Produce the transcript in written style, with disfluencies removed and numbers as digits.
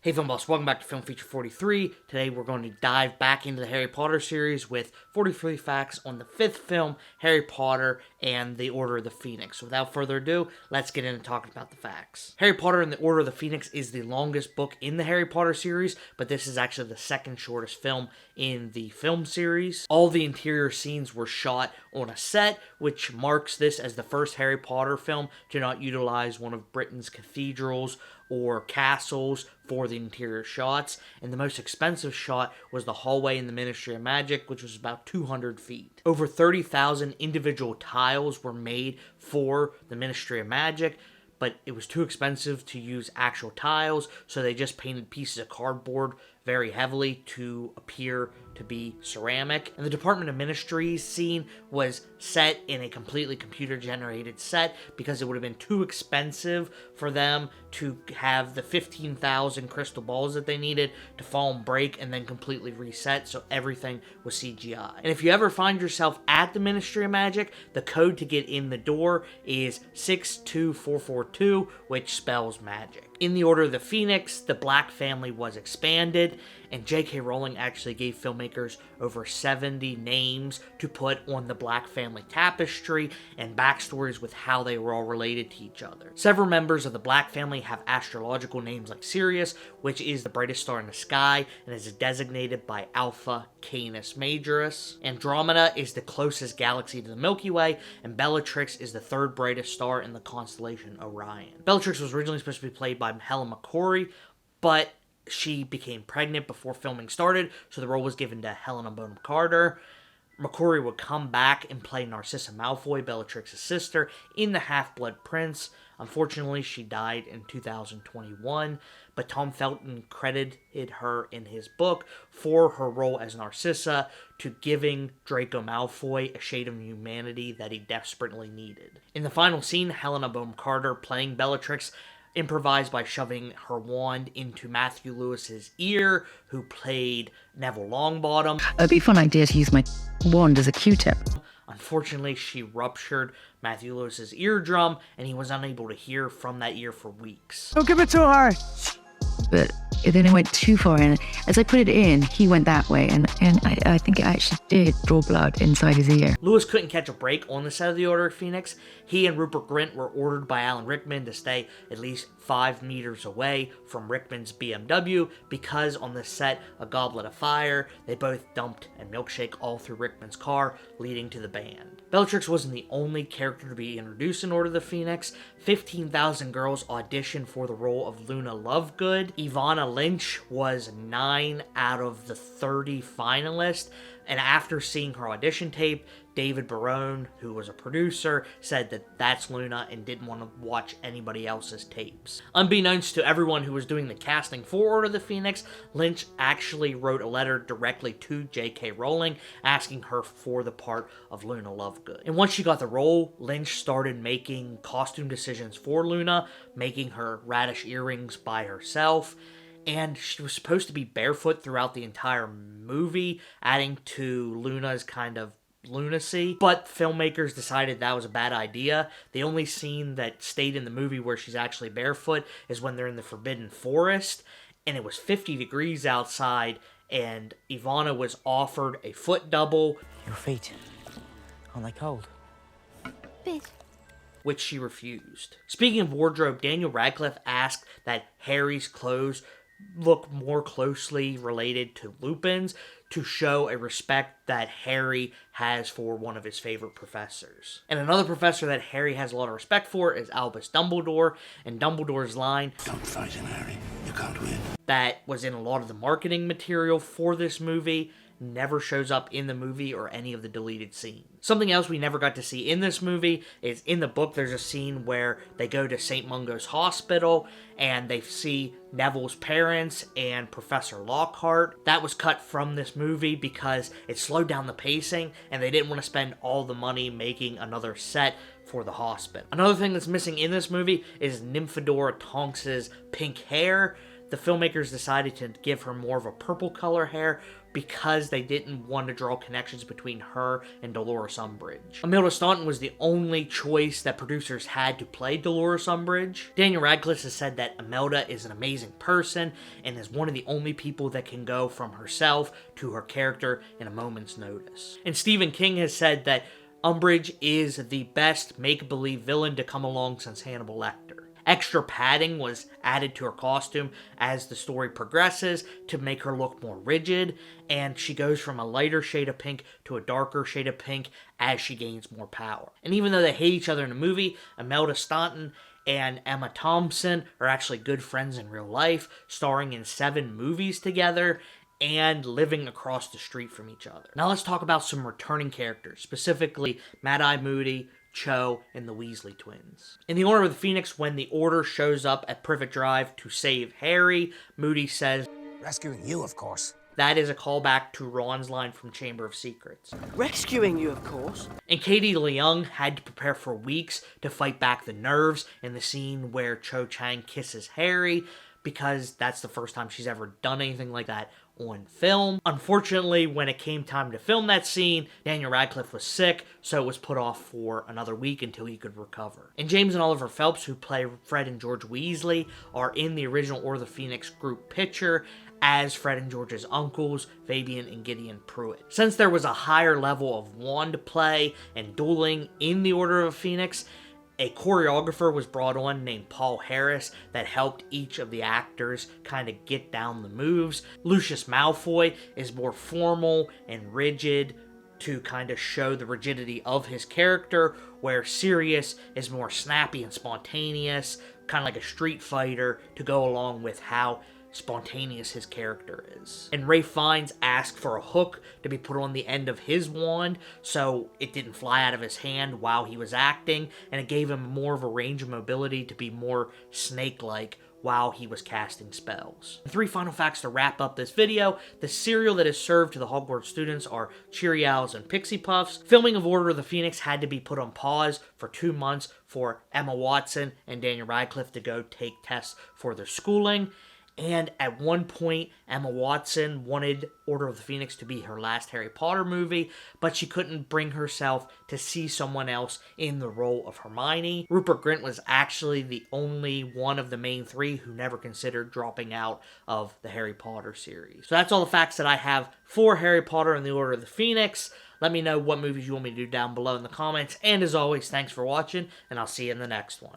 Hey Film Buffs, welcome back to Film Feature 43. Today we're going to dive back into the Harry Potter series with 43 facts on the fifth film, Harry Potter and the Order of the Phoenix. So without further ado, let's get into talking about the facts. Harry Potter and the Order of the Phoenix is the longest book in the Harry Potter series, but this is actually the second shortest film in the film series. All the interior scenes were shot on a set, which marks this as the first Harry Potter film to not utilize one of Britain's cathedrals or castles for the interior shots, and the most expensive shot was the hallway in the Ministry of Magic, which was about 200 feet. Over 30,000 individual tiles were made for the Ministry of Magic, but it was too expensive to use actual tiles, so they just painted pieces of cardboard very heavily to appear to be ceramic. And the Department of Ministries scene was set in a completely computer-generated set because it would have been too expensive for them to have the 15,000 crystal balls that they needed to fall and break and then completely reset, so everything was CGI. And if you ever find yourself at the Ministry of Magic, the code to get in the door is 62442, which spells magic. In the Order of the Phoenix, the Black family was expanded, and J.K. Rowling actually gave filmmakers over 70 names to put on the Black family tapestry and backstories with how they were all related to each other. Several members of the Black family have astrological names like Sirius, which is the brightest star in the sky and is designated by Alpha Canis Majoris. Andromeda is the closest galaxy to the Milky Way, and Bellatrix is the third brightest star in the constellation Orion. Bellatrix was originally supposed to be played by Helen McCrory, but she became pregnant before filming started, so the role was given to Helena Bonham Carter. McCrory would come back and play Narcissa Malfoy, Bellatrix's sister, in The Half-Blood Prince. Unfortunately, she died in 2021, but Tom Felton credited her in his book for her role as Narcissa to giving Draco Malfoy a shade of humanity that he desperately needed. In the final scene, Helena Bonham Carter, playing Bellatrix, improvised by shoving her wand into Matthew Lewis's ear, who played Neville Longbottom. It'd be a fun idea to use my wand as a Q-tip. Unfortunately, she ruptured Matthew Lewis's eardrum, and he was unable to hear from that ear for weeks. Don't give it to her! But then it went too far, and as I put it in, he went that way, and I think it actually did draw blood inside his ear. Lewis couldn't catch a break on the set of The Order of Phoenix. He and Rupert Grint were ordered by Alan Rickman to stay at least 5 meters away from Rickman's BMW because on the set, A Goblet of Fire, they both dumped a milkshake all through Rickman's car, leading to the ban. Bellatrix wasn't the only character to be introduced in Order of the Phoenix. 15,000 girls auditioned for the role of Luna Lovegood. Ivana Lynch was 9 out of the 30 finalists, and after seeing her audition tape, David Barone, who was a producer, said that that's Luna and didn't want to watch anybody else's tapes. Unbeknownst to everyone who was doing the casting for Order of the Phoenix, Lynch actually wrote a letter directly to J.K. Rowling asking her for the part of Luna Lovegood. And once she got the role, Lynch started making costume decisions for Luna, making her radish earrings by herself, and she was supposed to be barefoot throughout the entire movie, adding to Luna's kind of lunacy, but filmmakers decided that was a bad idea. The only scene that stayed in the movie where she's actually barefoot is when they're in the Forbidden Forest, and it was 50 degrees outside, and Ivana was offered a foot double. Your feet, aren't they cold? Bit. Which she refused. Speaking of wardrobe, Daniel Radcliffe asked that Harry's clothes look more closely related to Lupin's to show a respect that Harry has for one of his favorite professors. And another professor that Harry has a lot of respect for is Albus Dumbledore, and Dumbledore's line, "Don't fight him, Harry. You can't win." That was in a lot of the marketing material for this movie, never shows up in the movie or any of the deleted scenes. Something else we never got to see in this movie is in the book there's a scene where they go to St. Mungo's Hospital and they see Neville's parents and Professor Lockhart. That was cut from this movie because it slowed down the pacing and they didn't want to spend all the money making another set for the hospital. Another thing that's missing in this movie is Nymphadora Tonks's pink hair. the filmmakers decided to give her more of a purple color hair because they didn't want to draw connections between her and Dolores Umbridge. Imelda Staunton was the only choice that producers had to play Dolores Umbridge. Daniel Radcliffe has said that Imelda is an amazing person and is one of the only people that can go from herself to her character in a moment's notice. And Stephen King has said that Umbridge is the best make-believe villain to come along since Hannibal Lecter. Extra padding was added to her costume as the story progresses to make her look more rigid, and she goes from a lighter shade of pink to a darker shade of pink as she gains more power. And even though they hate each other in the movie, Imelda Staunton and Emma Thompson are actually good friends in real life, starring in 7 movies together and living across the street from each other. Now let's talk about some returning characters, specifically Mad-Eye Moody, Cho, and the Weasley twins. In the Order of the Phoenix, when the Order shows up at Privet Drive to save Harry, Moody says, Rescuing you, of course. that is a callback to Ron's line from Chamber of Secrets. Rescuing you, of course. And Katie Leung had to prepare for weeks to fight back the nerves in the scene where Cho Chang kisses Harry, because that's the first time she's ever done anything like that on film. Unfortunately, when it came time to film that scene, Daniel Radcliffe was sick, so it was put off for another week until he could recover. And James and Oliver Phelps, who play Fred and George Weasley, are in the original Order of the Phoenix group picture as Fred and George's uncles, Fabian and Gideon Pruitt. Since there was a higher level of wand play and dueling in the Order of the Phoenix, a choreographer was brought on named Paul Harris that helped each of the actors kind of get down the moves. Lucius Malfoy is more formal and rigid to kind of show the rigidity of his character, where Sirius is more snappy and spontaneous, kind of like a street fighter, to go along with how spontaneous his character is. And Ralph Fiennes asked for a hook to be put on the end of his wand so it didn't fly out of his hand while he was acting, and it gave him more of a range of mobility to be more snake-like while he was casting spells. 3 final facts to wrap up this video. The cereal that is served to the Hogwarts students are Cheerios and Pixie Puffs. Filming of Order of the Phoenix had to be put on pause for 2 months for Emma Watson and Daniel Radcliffe to go take tests for their schooling. And at one point, Emma Watson wanted Order of the Phoenix to be her last Harry Potter movie, but she couldn't bring herself to see someone else in the role of Hermione. Rupert Grint was actually the only one of the main 3 who never considered dropping out of the Harry Potter series. So that's all the facts that I have for Harry Potter and the Order of the Phoenix. Let me know what movies you want me to do down below in the comments. And as always, thanks for watching, and I'll see you in the next one.